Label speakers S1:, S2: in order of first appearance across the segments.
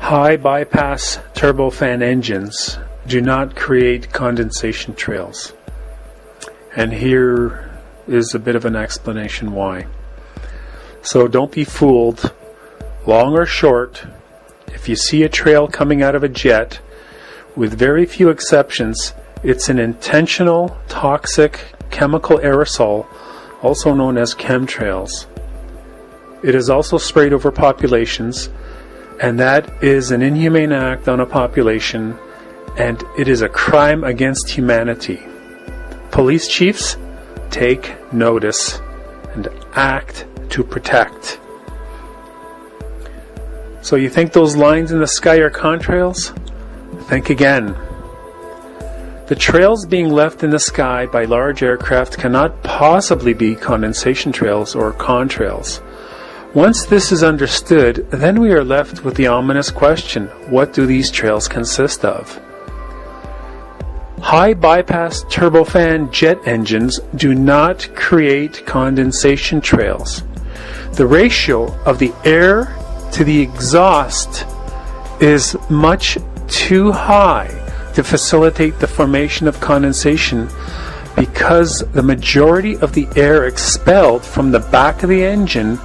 S1: High bypass turbofan engines do not create condensation trails. And here is a bit of an explanation why. So don't be fooled, long or short. If you see a trail coming out of a jet, with very few exceptions, it's an intentional toxic chemical aerosol, also known as chemtrails. It is also sprayed over populations, and that is an inhumane act on a population, and it is a crime against humanity. Police chiefs, take notice and act to protect. So you think those lines in the sky are contrails? Think again. The trails being left in the sky by large aircraft cannot possibly be condensation trails or contrails. Once this is understood, then we are left with the ominous question, what do these trails consist of? High bypass turbofan jet engines do not create condensation trails. The ratio of the air to the exhaust is much too high to facilitate the formation of condensation because the majority of the air expelled from the back of the engine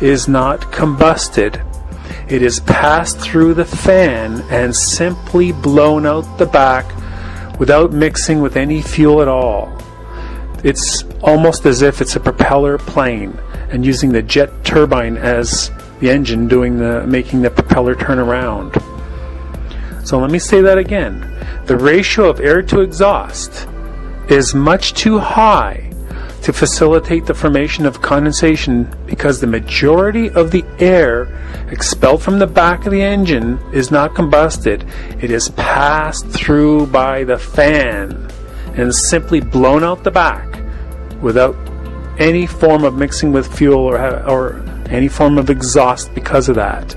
S1: is not combusted. It is passed through the fan and simply blown out the back without mixing with any fuel at all. It's almost as if it's a propeller plane and using the jet turbine as the engine making the propeller turn around. So let me say that again. The ratio of air to exhaust is much too high to facilitate the formation of condensation because the majority of the air expelled from the back of the engine is not combusted. It is passed through by the fan and simply blown out the back without any form of mixing with fuel or any form of exhaust because of that.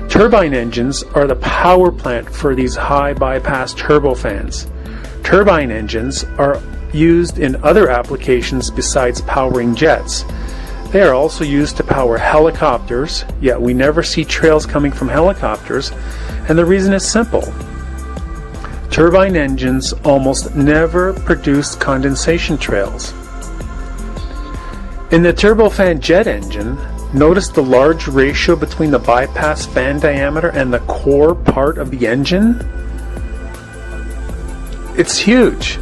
S1: Turbine engines are the power plant for these high bypass turbofans. Turbine engines are used in other applications besides powering jets. They are also used to power helicopters, yet we never see trails coming from helicopters, and the reason is simple. Turbine engines almost never produce condensation trails. In the turbofan jet engine, notice the large ratio between the bypass fan diameter and the core part of the engine? It's huge.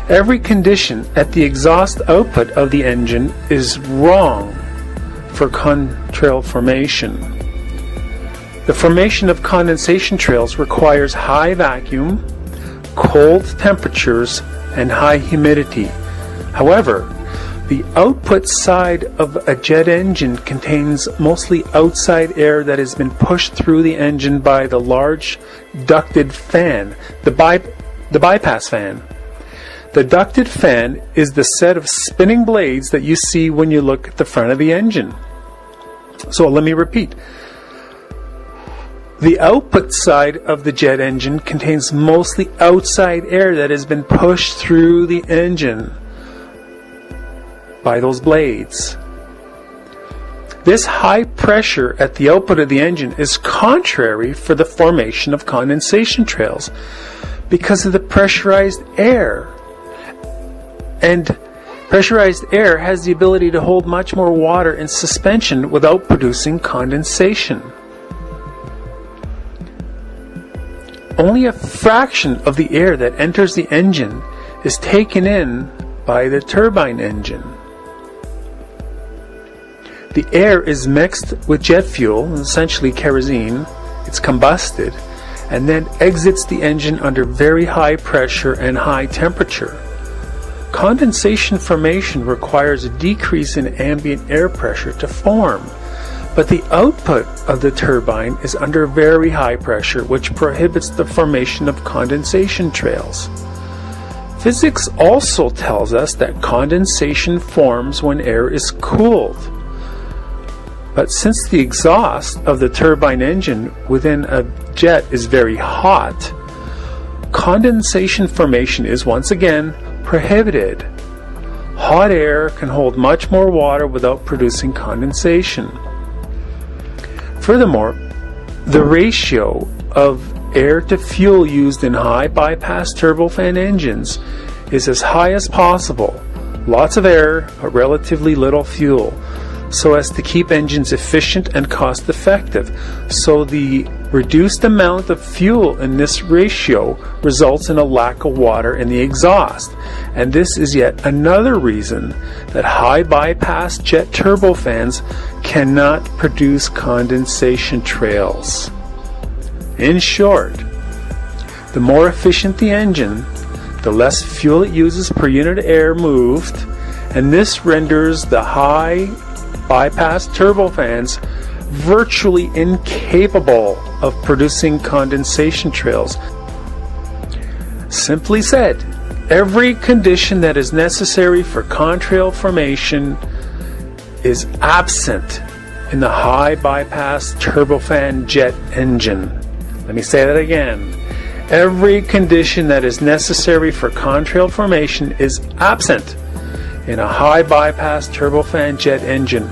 S1: Every condition at the exhaust output of the engine is wrong for contrail formation. The formation of condensation trails requires high vacuum, cold temperatures, and high humidity. However, the output side of a jet engine contains mostly outside air that has been pushed through the engine by the large ducted fan, the bypass fan. The ducted fan is the set of spinning blades that you see when you look at the front of the engine. So let me repeat. The output side of the jet engine contains mostly outside air that has been pushed through the engine by those blades. This high pressure at the output of the engine is contrary for the formation of condensation trails because of the pressurized air. And pressurized air has the ability to hold much more water in suspension without producing condensation. Only a fraction of the air that enters the engine is taken in by the turbine engine. The air is mixed with jet fuel, essentially kerosene. It's combusted, and then exits the engine under very high pressure and high temperature. Condensation formation requires a decrease in ambient air pressure to form, but the output of the turbine is under very high pressure, which prohibits the formation of condensation trails. Physics also tells us that condensation forms when air is cooled. But since the exhaust of the turbine engine within a jet is very hot, condensation formation is once again prohibited. Hot air can hold much more water without producing condensation. Furthermore, The ratio of air to fuel used in high bypass turbofan engines is as high as possible. Lots of air, but relatively little fuel, so as to keep engines efficient and cost effective. So the reduced amount of fuel in this ratio results in a lack of water in the exhaust. And this is yet another reason that high bypass jet turbofans cannot produce condensation trails. In short, the more efficient the engine, the less fuel it uses per unit of air moved, and this renders the high bypass turbofans virtually incapable of producing condensation trails. Simply said, every condition that is necessary for contrail formation is absent in the high bypass turbofan jet engine. Let me say that again. Every condition that is necessary for contrail formation is absent in a high bypass turbofan jet engine.